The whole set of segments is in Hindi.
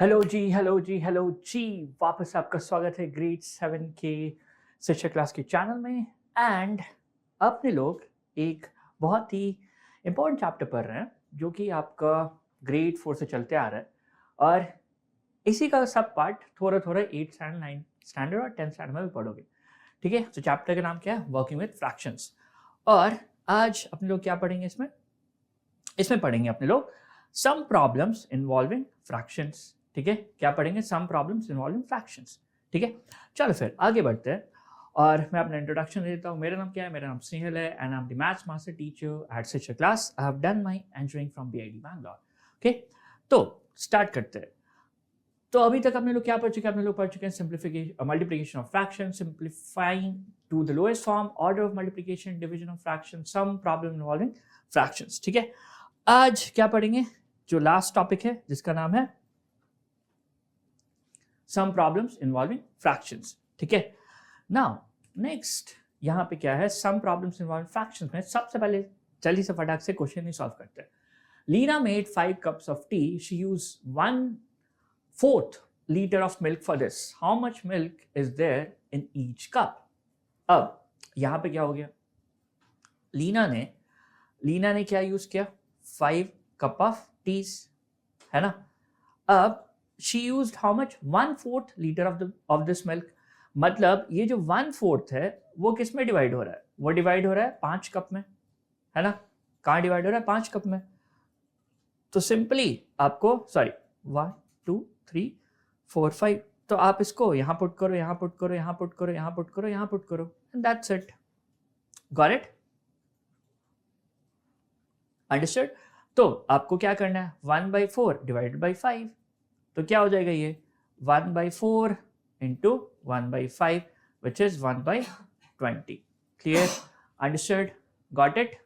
हेलो जी, हेलो जी, हेलो जी। वापस आपका स्वागत है ग्रेड 7 के शिक्षा क्लास के चैनल में। एंड अपने लोग एक बहुत ही इम्पोर्टेंट चैप्टर पढ़ रहे हैं जो कि आपका ग्रेड 4 से चलते आ रहा है। और इसी का सब पार्ट थोड़ा थोड़ा 8 स्टैंडर्ड, 9 स्टैंडर्ड और 10 स्टैंडर्ड में भी पढ़ोगे। ठीक है, तो चैप्टर का नाम क्या है? Working with fractions. और आज अपने लोग क्या पढ़ेंगे इसमें? इसमें पढ़ेंगे अपने लोग सम प्रॉब्लम्स इन्वॉल्विंग फ्रैक्शंस। ठीक है, क्या पढ़ेंगे? Some problems involving fractions. ठीक है, चलो फिर आगे बढ़ते हैं। और मैं अपना इंट्रोडक्शन दे देता हूँ। मेरा नाम क्या है? मेरा नाम स्नेहल है and I am the maths master teacher at Shiksha class. I have done my engineering from BID Bangalore. Okay, तो स्टार्ट करते हैं। तो अभी तक अपने लोग क्या पढ़ चुके हैं? अपने लोग पढ़ चुके हैं simplification, multiplication of fraction, simplifying to the lowest form, order of multiplication, division of fraction, some problem involving fractions. ठीक है, आज क्या पढ़ेंगे? जो लास्ट टॉपिक है जिसका नाम है सम प्रॉब्लम्स इन्वॉल्विंग फ्रैक्शंस। ठीक है, नाउ नेक्स्ट यहां पे क्या है? सम प्रॉब्लम्स इन्वॉल्विंग फ्रैक्शंस में सबसे पहले जल्दी से फटाक से क्वेश्चन ही सॉल्व करते हैं। Leena made 5 cups of tea. She used 1/4 liter of milk for this. How much milk is there in each cup? अब यहां पे क्या हो गया? लीना ने क्या यूज किया? 5 cup of टीज, है ना? अब she use how much? 1/4 litre of this milk. मतलब ये जो 1/4 है वो किस में डिवाइड हो रहा है? वो डिवाइड हो रहा है 5 कप में, है ना? कहाँ डिवाइड हो रहा है? 5 कप में। तो सिंपली आपको सॉरी 1 2 3 4 5, तो आप इसको यहां पुट करो, यहां पुट करो, यहां पुट करो, यहां पुट करो, यहां पुट करो, and that's it. Got it? Understood? तो आपको क्या करना है? 1/4 डिवाइडेड बाई 5, तो क्या हो जाएगा ये? 1/4 into 1/5 which is 1/20। Clear? Understood? Got it?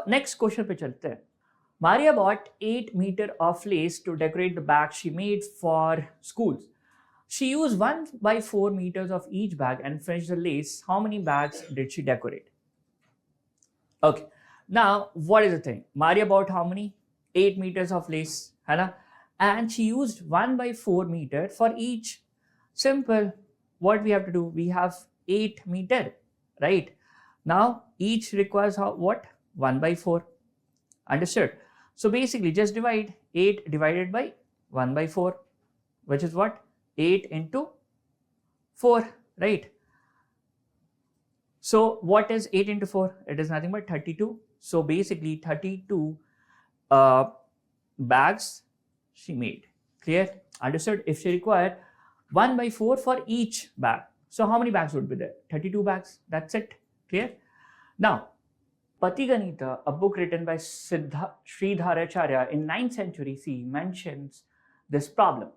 Next question पे चलते हैं। Maria bought 8 meter of lace to decorate the bag she made for schools. She used 1/4 meters of each bag and finished the lace. How many bags did she decorate? Okay. Now, what is the thing? Maria bought how many? 8 meters of lace, है ना? And she used 1/4 meter for each. Simple. What we have to do? We have 8 meter, right? Now, each requires how, what? 1/4. Understood? So basically just divide 8 divided by 1/4, which is what? 8 into 4, right? So what is 8 into 4? It is nothing but 32. So basically 32 uh, bags she made. Clear? Understood? If she required 1/4 for each bag, so how many bags would be there? 32 bags. That's it. Clear? Now, Patiganita, a book written by Sridharacharya in 9th century CE, mentions this problem.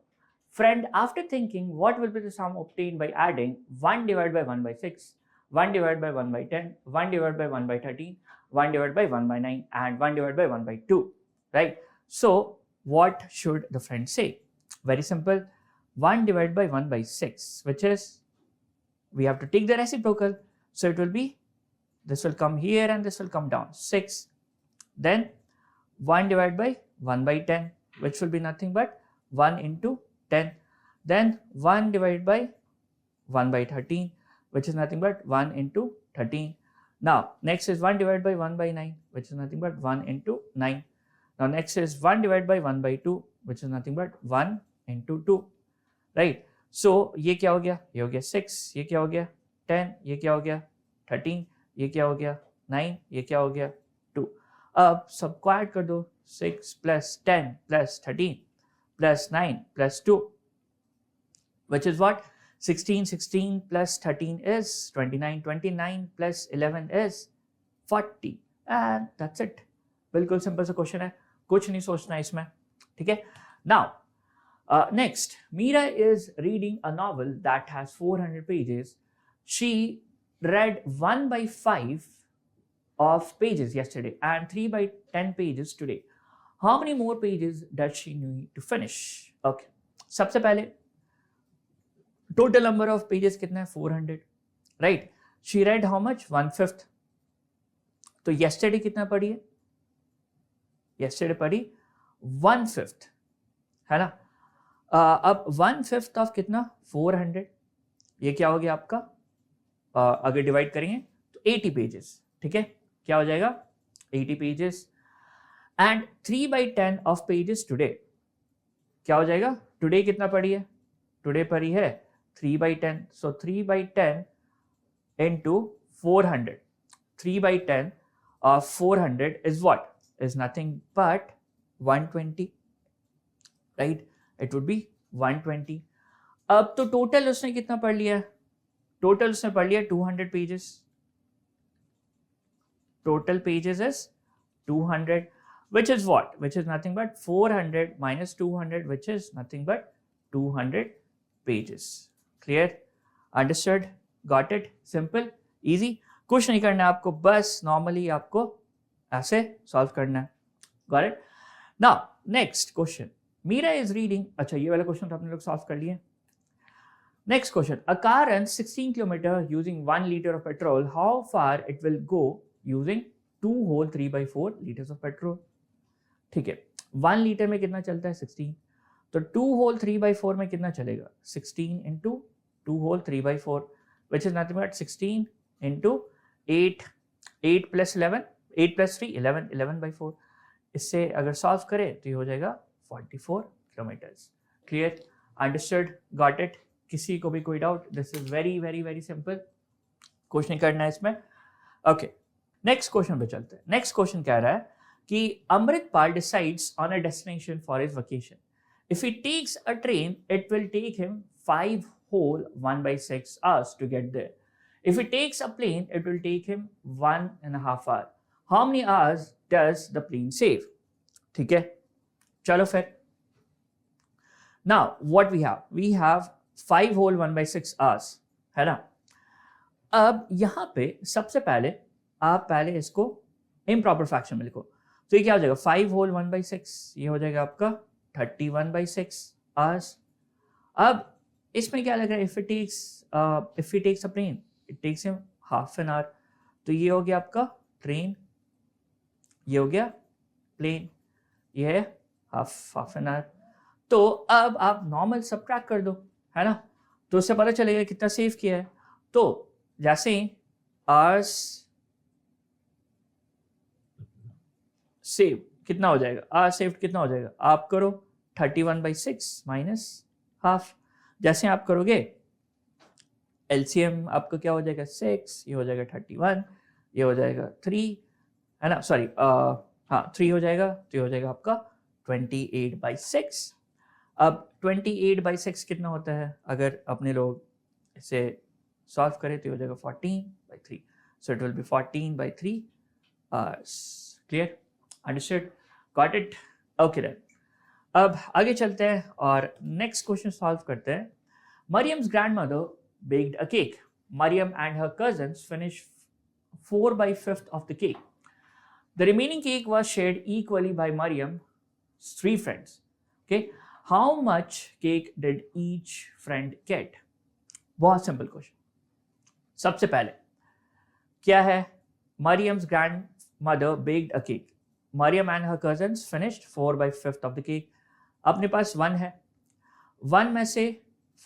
Friend, after thinking what will be the sum obtained by adding 1 divided by 1/6, 1 divided by 1/10, 1 divided by 1/13, 1 divided by 1/9, and 1 divided by 1/2, right? So, what should the friend say? Very simple. 1 divided by 1/6, which is, we have to take the reciprocal. So, it will be, this will come here and this will come down, 6. Then 1 divided by 1/10, which will be nothing but 1 into 10. Then 1 divided by 1/13, which is nothing but 1 into 13. Now next is 1 divided by 1/9, which is nothing but 1 into 9. Now next is 1 divided by 1/2, which is nothing but 1 into 2, right? So ये क्या हो गया? ये हो गया 6, ये क्या हो गया? 10, ये क्या हो गया? 13, ये क्या हो गया? 9, ये क्या हो गया? 2. अब सबको ऐड कर दो, 6 plus 10 plus 13 plus 9 plus 2, which is what? 16. 16 plus 13 is 29. 29 plus 11 is 40. And that's it. बिल्कुल सिंपल सा क्वेश्चन है, कुछ नहीं सोचना इसमें। ठीक है, now next, Meera is reading a novel that has 400 pages. She read 1/5 of pages yesterday and 3/10 pages today. How many more pages does she need to finish? Okay, सबसे पहले total number of pages कितना है? 400, right? She read how much? 1/5. तो yesterday कितना पढ़ी है? Yesterday पढ़ी 1/5, है ना? अब 1/5 ऑफ कितना 400, ये क्या हो गया आपका, अगर डिवाइड करेंगे तो 80 पेजेस, ठीक है, क्या हो जाएगा 80 pages. And 3/10 of pages today, क्या हो जाएगा, टुडे कितना पड़ी है, टुडे पड़ी है 3/10, सो 3/10 into 400, 3/10 of 400 is what, is nothing but 120, right, it would be 120। अब तो टोटल उसने कितना पढ़ लिया, टोटल उसने पढ़ लिया 200 pages, total pages is 200, which is what, which is nothing but 400 minus 200, which is nothing but 200 pages। Clear, understood, got it, simple, easy, कुछ नहीं करना है आपको, बस नॉर्मली आपको ऐसे सॉल्व करना है। got it। now next question, Meera is reading, अच्छा ये वाला क्वेश्चन तो आपने लोग सॉल्व कर लिए। next question, a car runs 16 km using 1 liter of petrol, how far it will go using 2 whole 3/4 liters of petrol। ठीक है, 1 लीटर में कितना चलता है 16, तो 2 whole 3/4 में कितना चलेगा 16 into 2 whole 3/4, which is nothing but 16 into 8, 8 plus 11, 8 plus 3 11, 11/4। इससे अगर सॉल्व करें तो ये हो जाएगा 44 kilometres. Clear, understood, got it, किसी को भी कोई doubt, this is very very very simple, कुछ नहीं करना है इसमें। ओके, नेक्स्ट क्वेश्चन पे चलते हैं। नेक्स्ट क्वेश्चन कह रहा है कि Amritpal decides on a destination for his vacation, if he takes a train it will take him 5 whole 1/6 hours to get there, if he takes a plane it will take him 1.5 hours, how many hours does the plane save। ठीक है, चलो फिर, now what we have 5 whole 1/6 hours, है ना। अब यहाँ पे सबसे पहले आप पहले इसको इम्प्रॉपर फ्रैक्शन में लिखो, तो ये क्या हो जाएगा 5 whole 1/6, ये हो जाएगा आपका 31/6 hours। अब इसमें क्या लग रहा है, if he takes a plane it takes him half an hour, तो ये हो गया आपका ट्रेन, ये हो गया प्लेन, ये है हाफ एन आवर। तो अब आप नॉर्मल सबट्रैक्ट कर दो, है ना, तो उससे पता चलेगा कितना सेव किया है। तो जैसे ही आवर्स सेव कितना हो जाएगा, आवर सेव्ड कितना हो जाएगा, आप करो 31/6 माइनस हाफ, जैसे आप करोगे एलसीएम आपका क्या हो जाएगा 6, ये हो जाएगा 31, ये हो जाएगा 3, है ना, सॉरी हाँ 3 हो जाएगा, तो ये हो जाएगा आपका 28/6। अब 28/6 कितना होता है, अगर अपने लोग इसे सॉल्व करें तो हो जाएगा 14/3, so it will be 14/3 hours। Clear, understood, got it, okay then. अब आगे चलते हैं और नेक्स्ट क्वेश्चन सॉल्व करते हैं। Mariam's grandmother baked a cake. Mariam and her cousins finished 4/5 of the cake. The remaining cake was shared equally by Mariam's 3 friends. Okay, how much cake did each friend get? बहुत सिंपल क्वेश्चन। सबसे पहले क्या है, Mariam's grandmother baked a cake. Mariam and her cousins finished 4/5 of the cake. अपने पास 1 है, 1 में से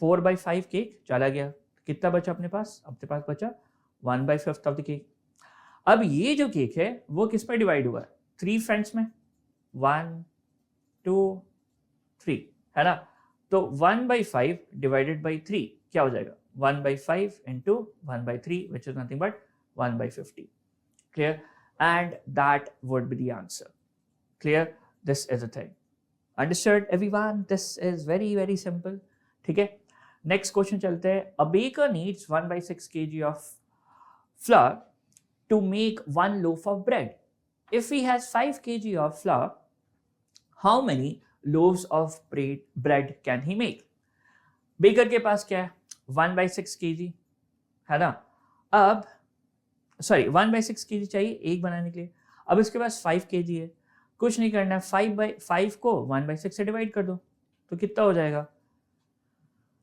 4/5 केक चला गया, कितना बचा अपने पास बचा 1/5 ऑफ द केक। अब ये जो केक है वो किस पे डिवाइड हुआ है, 3 फ्रेंड्स में, 1 2 3, है ना, तो 1/5 डिवाइडेड बाई 3 क्या हो जाएगा 1/5 into 1/3, which is nothing but 1/50। Clear, and that would be the answer। Clear, this is a thing, understood everyone, this is very very simple। ठीक है, नेक्स्ट क्वेश्चन चलते हैं। A baker needs 1/6 kg of flour to make 1 loaf of bread. If he has 5 kg of flour, how many loaves of bread can he make? Baker के पास क्या है 1/6 kg, है ना, अब सॉरी 1/6 kg चाहिए एक बनाने के लिए। अब इसके पास 5 kg है, कुछ नहीं करना है, 5/5 को 1/6 से डिवाइड कर दो, तो कितना हो जाएगा,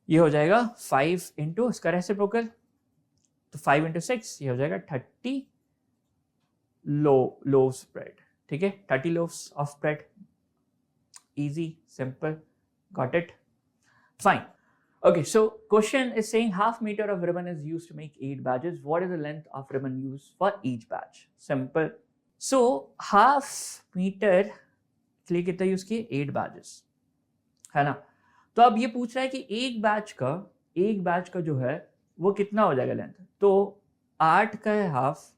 ये हो जाएगा 5 इंटू इसका रेसिप्रोकल, तो 5 into 6 ये हो जाएगा 30 loaves bread। ठीक है, 30 loaves of bread, easy simple, got it। Fine. Okay, so question is saying half meter of ribbon is used to make 8 badges. What is the length of ribbon used for each badge? Simple. So half meter के लिए कितना यूज किए? 8 badges, है ना? तो अब ये पूछ रहा है कि एक बैच का जो है वो कितना हो जाएगा लेंथ? तो 8 का है हाफ,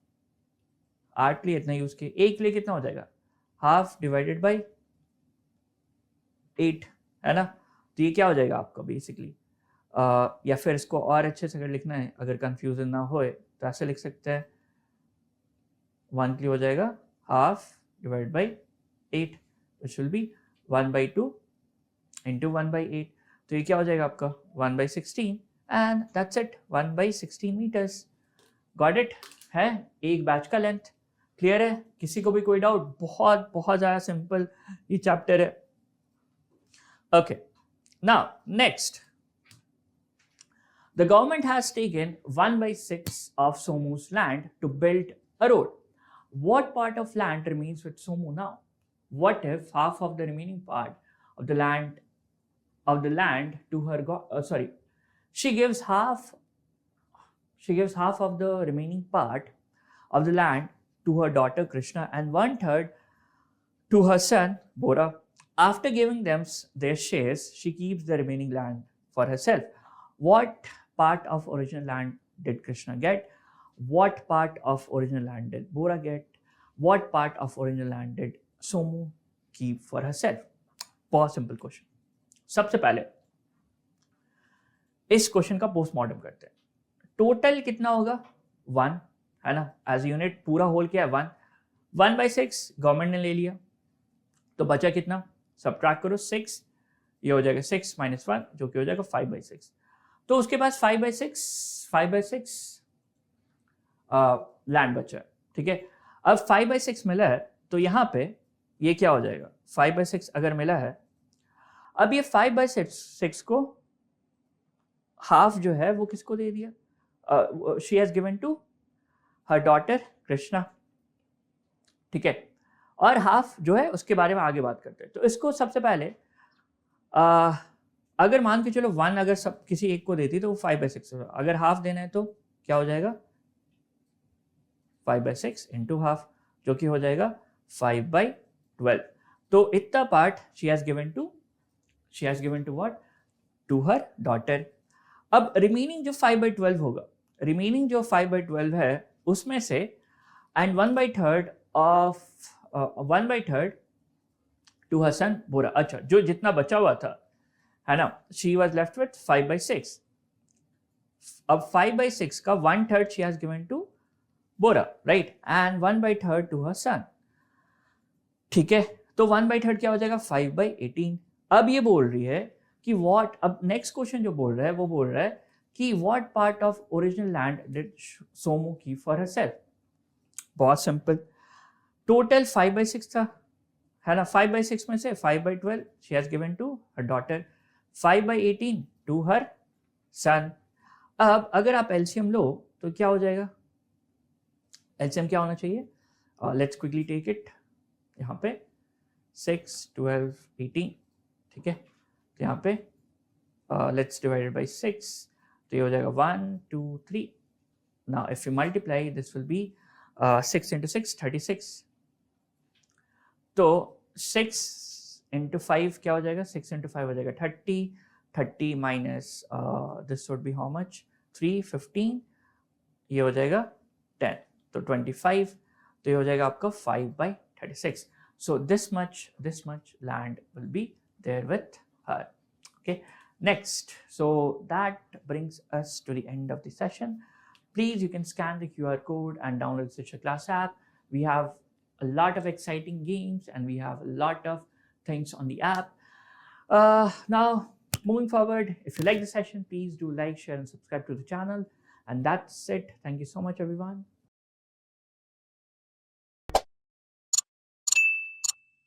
8 के लिए इतना यूज किए, एक के लिए कितना हो जाएगा? हाफ डिवाइडेड बाई 8, है ना? तो ये क्या हो जाएगा आपका बेसिकली, या फिर इसको और अच्छे से अगर लिखना है, अगर कंफ्यूजन ना होए तो ऐसे लिख सकते हैं, 1 के लिए हो जाएगा half divide by 8, which will be 1/2 into 1/8. तो ये क्या हो जाएगा आपका 1/16 and that's it, 1/16 metres. Got it? है एक बैच का लेंथ. क्लियर है? किसी को भी कोई डाउट? बहुत बहुत ज़्यादा सिंपल ये चैप्टर है. Okay, now next, the government has taken 1/6 of Somu's land to build a road. What part of land remains with Somu now? What if half of the remaining part of the land to her she gives half of the remaining part of the land to her daughter Krishna and 1/3 to her son Bora. After giving them their shares, she keeps the remaining land for herself. What part of original land did Krishna get? What part of original land did Bora get? What part of original land did Somu keep for herself? बहुत सिंपल क्वेश्चन. सबसे पहले इस क्वेश्चन का पोस्टमार्टम करते हैं. टोटल कितना होगा? 1, है ना? एज यूनिट पूरा होल क्या है? 1. 1/6 गवर्नमेंट ने ले लिया, तो बचा कितना? सब्ट्रैक्ट करो 6, ये हो जाएगा 6 - 1 जो कि हो जाएगा 5/6. तो उसके पास 5/6 लैंड बचा है. ठीक है, अब 5/6 मिला है तो यहाँ पे ये क्या हो जाएगा? 5/6 अगर मिला है, अब ये 5/6 को हाफ जो है वो किसको दे दिया? She has given to her daughter Krishna. ठीक है, और हाफ जो है उसके बारे में आगे बात करते हैं. तो इसको सबसे पहले अगर मान के चलो 1 अगर सब किसी एक को देती तो वो 5/6 होगा. अगर हाफ देना है तो क्या हो जाएगा? 5/6 इंटू हाफ, जो कि हो जाएगा 5/12. तो इतना part she has given to what? To her daughter. अब रिमेनिंग जो 5/12 होगा, रिमेनिंग जो 5/12 है उसमें से एंड 1/3 टू हर सन बोरा. अच्छा, जो जितना बचा हुआ था, है ना, शी वॉज लेफ्ट विथ 5/6. अब 5/6 का 1/3 she has given to Bora, right, and 1/3 to her son. ठीक है, तो 1/3 क्या हो जाएगा? 5/18. अब ये बोल रही है कि व्हाट, अब नेक्स्ट क्वेश्चन जो बोल रहा है वो बोल रहा है कि what part of original land did Somu keep for herself. बहुत सिंपल, टोटल 5/6 था, है ना? 5/6 में से 5/12 she has given to her daughter, 5/18 to her son. अब अगर आप एलसीएम लो तो क्या हो जाएगा? एलसीएम क्या होना चाहिए? Let's quickly take it. यहाँ पे 6, 12, 18. ठीक है, तो यहाँ पे लेट्स डिवाइडेड बाई 6, तो ये हो जाएगा 1, 2, 3. Now if you multiply this will be 6 × 6 36. तो 6 × 5 क्या हो जाएगा? 6 × 5 हो जाएगा 30. 30 minus this would be how much? 3, 15. ये हो जाएगा 10, तो 25. तो ये हो जाएगा आपका 5/36. So this much land will be there with her. Okay, next. So that brings us to the end of the session. Please, you can scan the QR code and download the Shiksha Class app. We have a lot of exciting games and we have a lot of things on the app. Now, moving forward, if you like the session, please do like, share and subscribe to the channel. And that's it. Thank you so much, everyone.